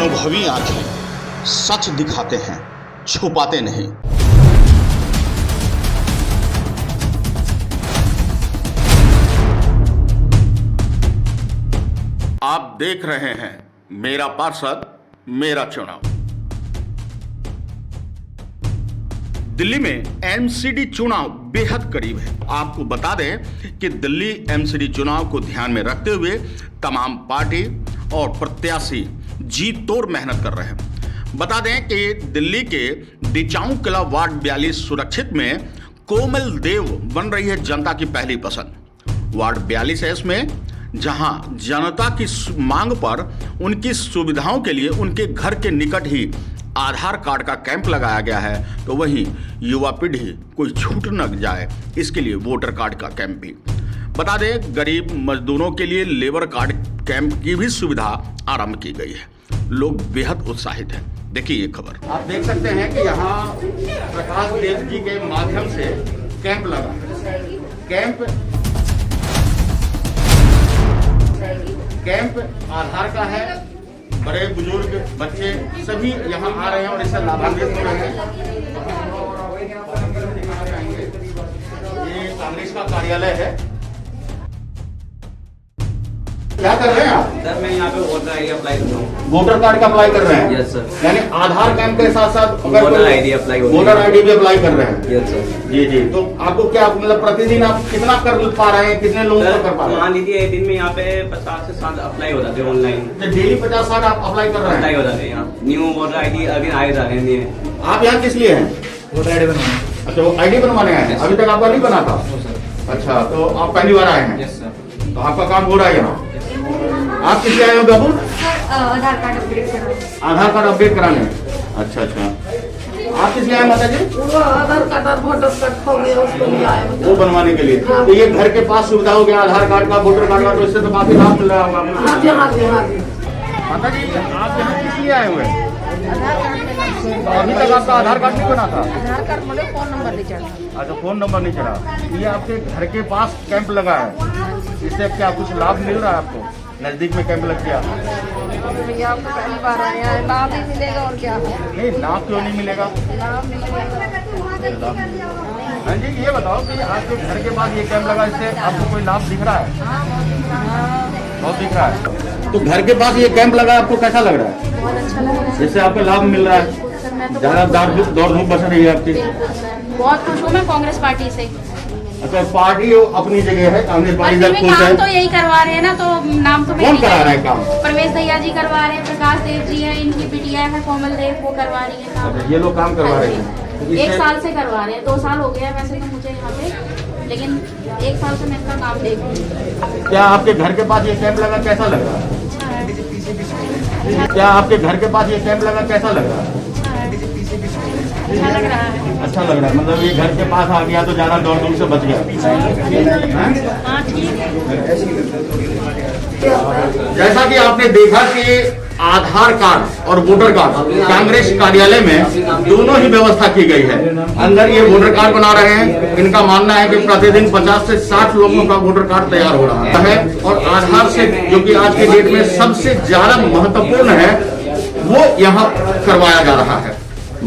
अनुभवी आंखें सच दिखाते हैं, छुपाते नहीं। आप देख रहे हैं मेरा पार्षद मेरा चुनाव। दिल्ली में एमसीडी चुनाव बेहद करीब है। आपको बता दें कि दिल्ली एमसीडी चुनाव को ध्यान में रखते हुए तमाम पार्टी और प्रत्याशी जी तोड़ मेहनत कर रहे हैं। बता दें कि दिल्ली के डिचाऊ किला वार्ड 42 सुरक्षित में कोमल देव बन रही है जनता की पहली पसंद। वार्ड 42 है इसमें, जहां जनता की मांग पर उनकी सुविधाओं के लिए उनके घर के निकट ही आधार कार्ड का कैंप लगाया गया है, तो वहीं युवा पीढ़ी कोई छूट न जाए इसके लिए वोटर कार्ड का कैंप भी। बता दें गरीब मजदूरों के लिए लेबर कार्ड कैंप की भी सुविधा आरंभ की गई है। लोग बेहद उत्साहित हैं। देखिए ये खबर। आप देख सकते हैं कि यहाँ प्रकाश देव जी के माध्यम से कैंप लगा। कैंप आधार का है। बड़े बुजुर्ग बच्चे सभी यहाँ आ रहे हैं और इससे लाभान्वित हो रहे हैं। ये कांग्रेस का कार्यालय है। क्या कर रहे हैं आप? सर मैं यहाँ पे वोटर आईडी अप्लाई कर रहा हूँ। वोटर कार्ड का अप्लाई कर रहे हैं? Yes sir. यानी आधार कार्ड के साथ साथ voter ID apply voter ID भी अप्लाई कर रहे हैं? Yes sir. जी जी। तो आपको क्या मतलब प्रतिदिन आप कितना कर पा रहे हैं, कितने लोगों को कर पा रहे हैं? मान लीजिए दिन में यहाँ पे 50 से 60 अप्लाई हो जाते हैं ऑनलाइन। तो डेली 50-60 आप अप्लाई कर रहे हैं? अप्लाई हो जाते हैं यहाँ। न्यू वोटर आईडी अभी आए जा रहे हैं। आप यहाँ किस लिए हैं? वोटर आईडी बनवाने। अच्छा, वो आईडी बनवाने आए हैं? अभी तक आपका नहीं बना था? अच्छा, तो आप पहली बार आए हैं? Yes sir. तो आपका काम हो रहा है यहाँ? आप किस लिए आए हो बाबू? आधार कार्ड अपडेट कराने। आधार कार्ड अपडेट कराने। अच्छा अच्छा। आप किस लिए आए माता जी? आधार कार्ड और वोटर कार्ड खो गया, उसको लिए आए हो। वो बनवाने के लिए। तो ये घर के पास सुविधा हो गया आधार कार्ड का, वोटर कार्ड का, तो इससे तो काफी लाभ मिल रहा होगा आपको। हाँ जी, हाँ जी, हाँ जी। माता जी आप यहाँ किस लिए आए हुए हैं? अभी तक आपका आधार कार्ड नहीं बना था? आधार कार्ड मतलब फोन नंबर नहीं चढ़ा। अच्छा, फोन नंबर नहीं चढ़ा। ये आपके घर के पास कैंप लगा है, इससे क्या कुछ लाभ मिल रहा है आपको? नजदीक में कैंप लग गया। भैया आपको पहली बार आए हैं, लाभ ही मिलेगा और क्या? नहीं, लाभ क्यों नहीं मिलेगा? लाभ मिलेगा। हाँ जी, ये बताओ कि आपके घर के पास ये कैंप लगा, इससे आपको कोई लाभ दिख रहा है? बहुत दिख रहा है। तो घर के पास ये कैंप लगा, आपको कैसा लग रहा है? बहुत अच्छा लग रहा है। इससे आपको लाभ मिल रहा है? सर मैं तो ज्यादा दौड़ धूप बच रही है आपकी? बहुत खुश हूँ मैं कांग्रेस पार्टी से। अच्छा, पार्टी अपनी जगह है, कांग्रेस पार्टी में जब खुश काम तो है। यही करवा रहे हैं ना, तो नाम तो कौन करा रहा है काम? प्रवेश भैया जी करवा रहे हैं, प्रकाश देव जी है, इनकी बिटिया है कोमल देव, वो करवा रही है काम। अच्छा, ये लोग काम करवा रहे हैं। तो 1 साल से करवा रहे हैं, 2 साल हो गया वैसे तो मुझे यहाँ पे, लेकिन 1 साल से मैं इनका काम देख रही हूँ। क्या आपके घर के पास ये कैंप लगा, कैसा लग रहा है? क्या आपके घर के पास ये कैंप लगा, कैसा लग रहा है? अच्छा लग रहा है। अच्छा लग रहा है, मतलब ये घर के पास आ गया तो ज्यादा दौड़ धूप से बच गया। हाँ ठीक है। जैसा कि आपने देखा कि आधार कार्ड और वोटर कार्ड कांग्रेस कार्यालय में दोनों ही व्यवस्था की गई है। अंदर ये वोटर कार्ड बना रहे हैं। इनका मानना है कि प्रतिदिन 50 से 60 लोगों का वोटर कार्ड तैयार हो रहा है, और आधार से जो कि आज के डेट में सबसे ज्यादा महत्वपूर्ण है वो यहाँ करवाया जा रहा है।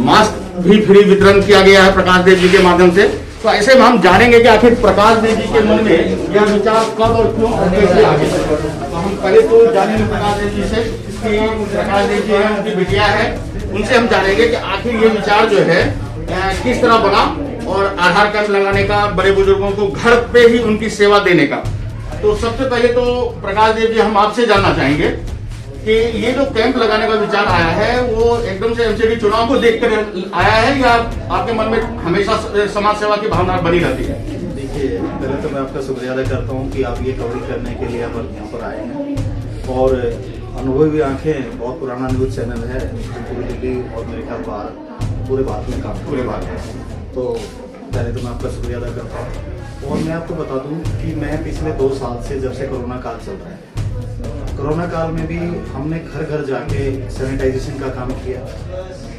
मास्क भी फ्री वितरण किया गया है प्रकाश देव जी के माध्यम से। तो ऐसे में हम जानेंगे कि आखिर प्रकाश देव जी के मन में यह विचार कब और क्यों और कैसे आगे। तो हम पहले तो जानेंगे प्रकाश देव जी से, प्रकाश देव जी है, उनकी बिटिया है, उनसे हम जानेंगे कि आखिर ये विचार जो है किस तरह बना, और आधार कार्ड लगाने का, बड़े बुजुर्गों को घर पे ही उनकी सेवा देने का। तो सबसे पहले तो प्रकाश देव जी हम आपसे जानना चाहेंगे कि ये जो कैंप लगाने का विचार आया है वो एकदम से एमसीडी चुनाव को देखकर आया है, या आपके मन में हमेशा समाज सेवा की भावना बनी रहती है? देखिए, पहले तो मैं आपका शुक्रिया अदा करता हूँ कि आप ये कवरिंग करने के लिए यहाँ पर आए हैं। और अनुभवी आंखें बहुत पुराना न्यूज़ चैनल है, पूरी दिल्ली और मेरे ख्याल पूरे भारत में काम पूरे भारत में। तो पहले तो मैं आपका शुक्रिया अदा करता हूँ। और मैं आपको बता दूँ कि मैं पिछले 2 साल से, जब से कोरोना काल चल रहा है, कोरोना काल में भी हमने घर घर जाके सैनिटाइजेशन का काम किया।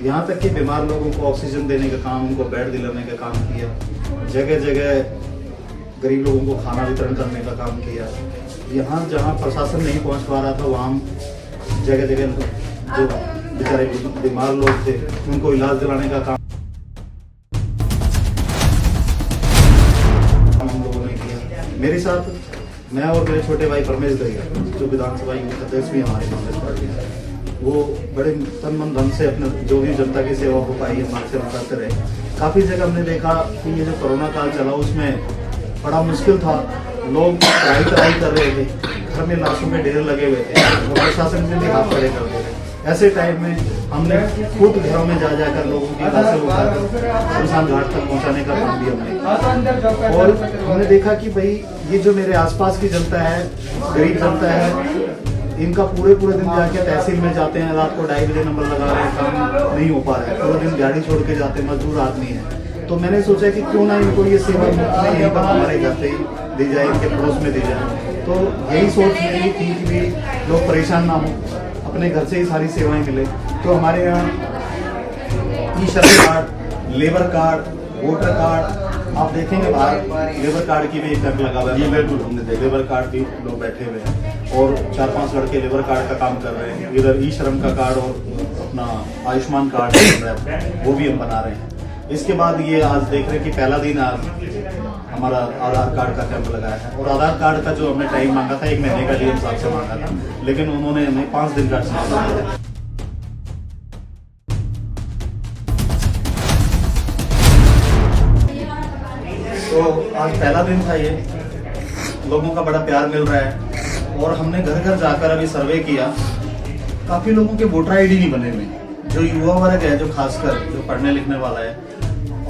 यहाँ तक कि बीमार लोगों को ऑक्सीजन देने का काम, उनको बेड दिलाने का काम किया। जगह जगह गरीब लोगों को खाना वितरण करने का काम किया। यहाँ जहाँ प्रशासन नहीं पहुँच पा रहा था वहाँ हम जगह जगह जो बेचारे बीमार लोग थे उनको इलाज दिलाने का काम हम लोगों ने किया। मेरे साथ मैं और मेरे छोटे भाई परमेश दहिया जो विधानसभा यूथ अध्यक्ष भी हमारे कांग्रेस पार्टी है, वो बड़े तन मन धन से अपने जो भी जनता की सेवा हो पाई हमारे से करते रहे। काफ़ी जगह हमने देखा कि ये जो कोरोना काल चला उसमें बड़ा मुश्किल था, लोग पढ़ाई कर रहे थे, घर में लाशों में ढेर लगे हुए थे और प्रशासन से भी हाथ खड़े कर रहे थे। ऐसे टाइम में हमने खुद घरों में जा जाकर लोगों की लाशें उठाकर शमशान घाट तक पहुंचाने का काम भी हमने किया। और हमने देखा कि भाई ये जो मेरे आसपास की जनता है, गरीब जनता है, इनका पूरे दिन जाके तहसील में जाते हैं, रात को 2:30 बजे नंबर लगा रहे हैं, काम नहीं हो पा रहा है, पूरे दिन गाड़ी छोड़ के जाते हैं, मजदूर आदमी है। तो मैंने सोचा कि क्यों ना इनको ये सेवा यहीं पर हमारे घर पे ही दी जाए, इनके पड़ोस में दी जाए। तो यही सोच मेरी थी कि भी लोग परेशान ना हो, अपने घर से ही सारी सेवाएं मिले। तो हमारे यहाँ e-Shram card, labour card, voter card, आप देखेंगे बाहर लेबर कार्ड की भी एक टैग लगा हुआ है। बिल्कुल हमने देखा, लेबर कार्ड भी लोग बैठे हुए हैं और 4-5 लड़के लेबर कार्ड का काम कर रहे हैं। इधर ई-श्रम का कार्ड और अपना आयुष्मान कार्ड वो भी हम बना रहे हैं। इसके बाद ये आज देख रहे हैं कि पहला दिन आज हमारा आधार कार्ड का कैंप लगाया है और आधार कार्ड का जो हमने टाइम मांगा था 1 महीने का डीएम साहब से मांगा था, लेकिन उन्होंने हमें 5 दिन का समय दिया है। तो आज पहला दिन था, ये लोगों का बड़ा प्यार मिल रहा है और हमने घर घर जाकर अभी सर्वे किया। काफी लोगों के वोटर आईडी नहीं बने हुए, जो युवा वर्ग है, जो खासकर जो पढ़ने लिखने वाला है,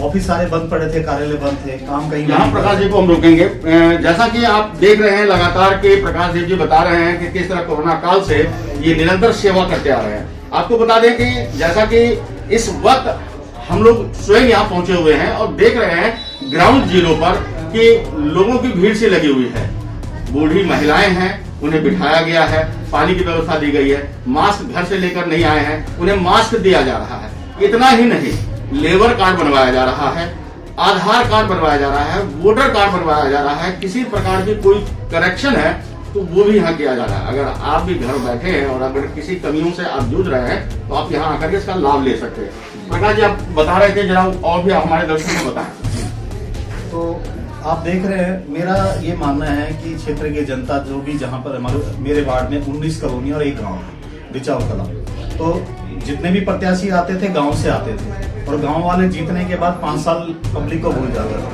ऑफिस सारे बंद पड़े थे, कार्यालय बंद थे, काम कहीं। यहाँ प्रकाश जी को हम रोकेंगे। जैसा कि आप देख रहे हैं लगातार के प्रकाश देव जी बता रहे हैं कि किस तरह कोरोना काल से ये निरंतर सेवा करते आ रहे हैं। आपको बता दें कि जैसा कि इस वक्त हम लोग स्वयं यहाँ पहुंचे हुए हैं और देख रहे हैं ग्राउंड जीरो पर कि लोगों की भीड़ से लगी हुई है। बूढ़ी महिलाएं हैं, उन्हें बिठाया गया है, पानी की व्यवस्था दी गई है, मास्क घर से लेकर नहीं आए हैं, उन्हें मास्क दिया जा रहा है। इतना ही नहीं, लेबर कार्ड बनवाया जा रहा है, आधार कार्ड बनवाया जा रहा है, वोटर कार्ड बनवाया जा रहा है। किसी प्रकार की कोई करेक्शन है तो वो भी यहाँ किया जा रहा है। अगर आप भी घर बैठे हैं और अगर किसी कमियों से आप जूझ रहे हैं तो आप यहाँ आकर के इसका लाभ ले सकते हैं। प्रकाश जी आप बता रहे थे, जरा और भी हमारे दर्शकों को बताएं। तो आप देख रहे हैं, मेरा ये मानना है कि क्षेत्र की जनता जो भी, जहाँ पर मेरे वार्ड में 19 कॉलोनी और 1 गाँव है बिचाव कला, तो जितने भी प्रत्याशी आते थे गांव से आते थे और गांव वाले जीतने के बाद 5 साल पब्लिक को भूल जाता था।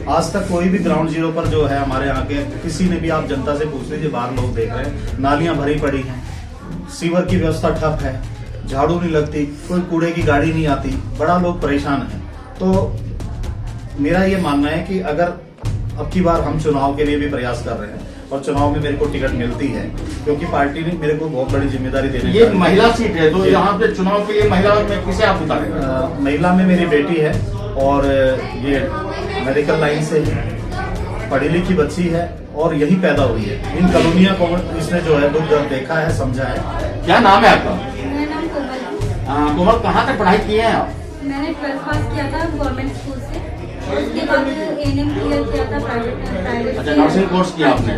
आज तक कोई भी ग्राउंड जीरो पर जो है हमारे यहाँ के किसी ने भी, आप जनता से पूछ लीजिए, बाहर लोग देख रहे हैं, नालियां भरी पड़ी हैं, सीवर की व्यवस्था ठप है, झाड़ू नहीं लगती, कोई कूड़े की गाड़ी नहीं आती, बड़ा लोग परेशान हैं। तो मेरा ये मानना है कि अगर अब की बार हम चुनाव के लिए भी प्रयास कर रहे हैं और चुनाव में मेरे को टिकट मिलती है, क्योंकि पार्टी ने मेरे को बहुत बड़ी जिम्मेदारी देने ये महिला सीट है, तो यहाँ पे चुनाव के लिए महिला में किसे आप उतारेंगे? महिला में मेरी बेटी है और ये मेडिकल लाइन से पढ़ी लिखी बच्ची है और यही पैदा हुई है। इन कॉलोनियों को इसने जो है दुख दर्द देखा है, समझा है। क्या नाम है आपका? मेरा नाम कोमल। कोमल, कहाँ तक पढ़ाई किए हैं आप? मैंने 12th पास किया था गवर्नमेंट स्कूल से, उसके बाद एएनएम क्लियर किया था प्राइवेट। अच्छा, नर्सिंग कोर्स किया आपने।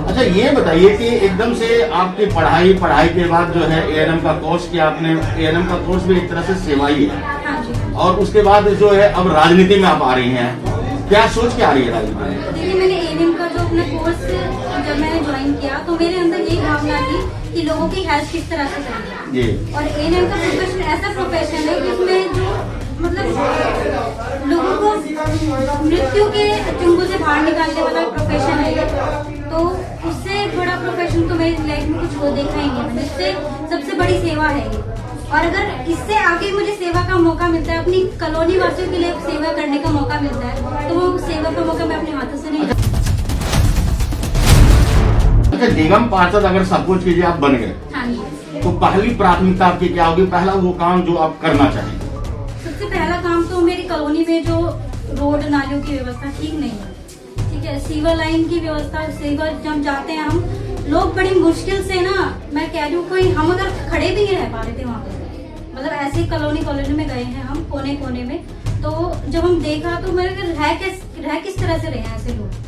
अच्छा, ये बताइए कि एकदम से आपकी पढ़ाई के बाद जो है एएनएम का कोर्स किया आपने। एएनएम का कोर्स भी एक तरह से सेवा ही है। हाँ जी। और उसके बाद जो है अब राजनीति में आप आ रही हैं, क्या सोच के आ रही है राजनीति में? देखिए, मैंने एएनएम का जो अपना कोर्स जब मैंने ज्वाइन किया तो मेरे अंदर ये भावना थी कि लोगों की हेल्थ किस तरह से करनी है। और एएनएम का प्रोफेशन ऐसा प्रोफेशन है जिसमें जो मतलब लोगों को मृत्यु के चुंगल से बाहर निकालने वाला प्रोफेशन है ये। तो उससे बड़ा प्रोफेशन तो मेरी लाइफ में कुछ वो देखा ही नहीं मैंने। इससे सबसे बड़ी सेवा है ये, और अगर इससे आगे मुझे सेवा का मौका मिलता है, अपनी कॉलोनी वासियों के लिए सेवा करने का मौका मिलता है, तो वो सेवा का मौका मैं अपने हाथों से नहीं। अच्छा, निगम पार्षद अगर सब कुछ कीजिए आप बन गए, हाँ जी, तो पहली प्राथमिकता आपकी क्या होगी? पहला वो काम जो आप करना चाहेंगे? सबसे पहला काम तो मेरी कॉलोनी में जो रोड नालियों की व्यवस्था ठीक नहीं है, ठीक है, सीवर लाइन की व्यवस्था, सीवर जब जाते हैं हम लोग बड़ी मुश्किल से ना, मैं कह रही हूँ कोई हम अगर खड़े भी नहीं रह पा रहे थे वहाँ पे, मतलब ऐसे कॉलोनी में गए हैं हम कोने में, तो जब हम देखा तो मेरे रह किस तरह से रहे हैं ऐसे लोग।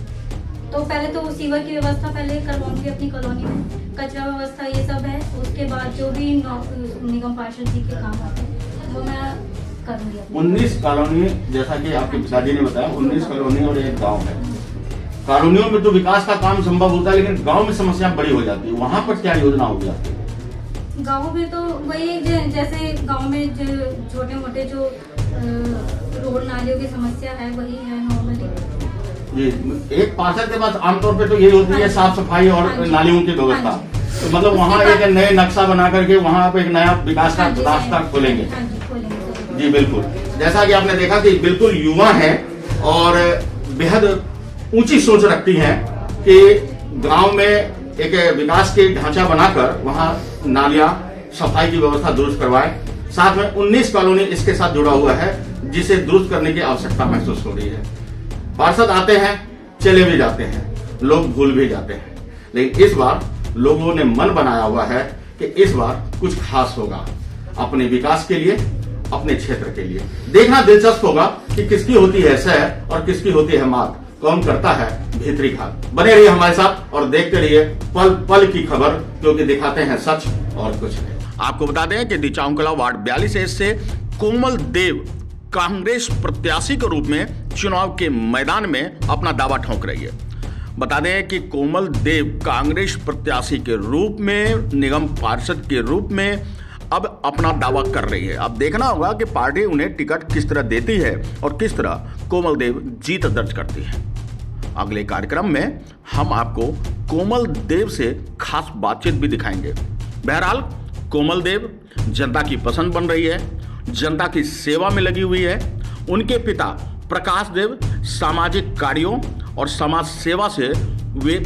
तो पहले तो सीवर की व्यवस्था पहले करवाऊंगी अपनी कॉलोनी में, कचरा व्यवस्था ये सब है, उसके बाद जो भी निगम पार्षद जी के काम होते हैं वो मैं करूंगी। 19 कॉलोनी, जैसा कि आपके पिताजी ने बताया, 19 कॉलोनी और एक गांव है। कॉलोनियों में तो विकास का काम संभव होता है, लेकिन गांव में समस्या बड़ी हो जाती है। वहां पर क्या योजना होगी आपकी? गाँव में तो वही जैसे गाँव में जो छोटे मोटे जो रोड नालियों की समस्या है वही है नॉर्मली। जी, एक पार्षद के पास आमतौर पे तो यही होती है साफ सफाई और नालियों की व्यवस्था। तो मतलब वहाँ एक नए नक्शा बना करके वहाँ पे एक नया विकास का रास्ता खोलेंगे। जी बिल्कुल, जैसा कि आपने देखा कि बिल्कुल युवा है और बेहद ऊंची सोच रखती हैं कि गांव में एक विकास के ढांचा बनाकर वहां नालियां, सफाई की व्यवस्था दुरुस्त करवाए। साथ में 19 कॉलोनी इसके साथ जुड़ा हुआ है, जिसे दुरुस्त करने की आवश्यकता महसूस हो रही है। पार्षद आते हैं, चले भी जाते हैं, लोग भूल भी जाते हैं, लेकिन इस बार लोगों ने मन बनाया हुआ है कि इस बार कुछ खास होगा अपने विकास के लिए, अपने क्षेत्र के लिए। देखना दिलचस्प होगा कि किसकी होती है सह और किसकी होती है मात, कौन करता है भीतरी घात। बने रहिए हमारे साथ और देखते रहिए पल पल की खबर, क्योंकि दिखाते हैं सच और कुछ नहीं। आपको बता दें कि दिचांकला वार्ड 42 से कोमल देव कांग्रेस प्रत्याशी के रूप में चुनाव के मैदान में अपना दावा ठोक रही है। बता दें कि कोमल देव कांग्रेस प्रत्याशी के रूप में, निगम पार्षद के रूप में अब अपना दावा कर रही है। अब देखना होगा कि पार्टी उन्हें टिकट किस तरह देती है और किस तरह कोमल देव जीत दर्ज करती है। अगले कार्यक्रम में हम आपको कोमल देव से खास बातचीत भी दिखाएंगे। बहरहाल कोमल देव जनता की पसंद बन रही है, जनता की सेवा में लगी हुई है। उनके पिता प्रकाश देव सामाजिक कार्यों और समाज सेवा से वे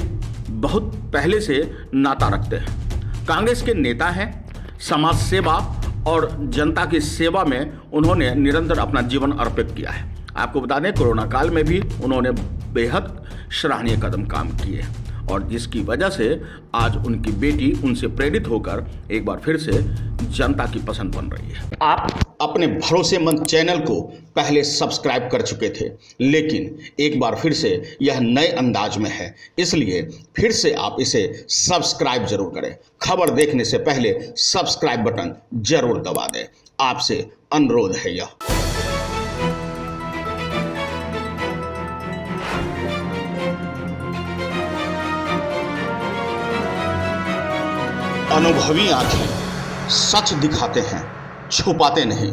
बहुत पहले से नाता रखते हैं। कांग्रेस के नेता हैं, समाज सेवा और जनता की सेवा में उन्होंने निरंतर अपना जीवन अर्पित किया है। आपको बता दें कोरोना काल में भी उन्होंने बेहद सराहनीय कदम काम किए और जिसकी वजह से आज उनकी बेटी उनसे प्रेरित होकर एक बार फिर से जनता की पसंद बन रही है। आप अपने भरोसेमंद चैनल को पहले सब्सक्राइब कर चुके थे, लेकिन एक बार फिर से यह नए अंदाज में है, इसलिए फिर से आप इसे सब्सक्राइब जरूर करें। खबर देखने से पहले सब्सक्राइब बटन जरूर दबा दें, आपसे अनुरोध है यह। अनुभवी आंखें सच दिखाते हैं, छुपाते नहीं।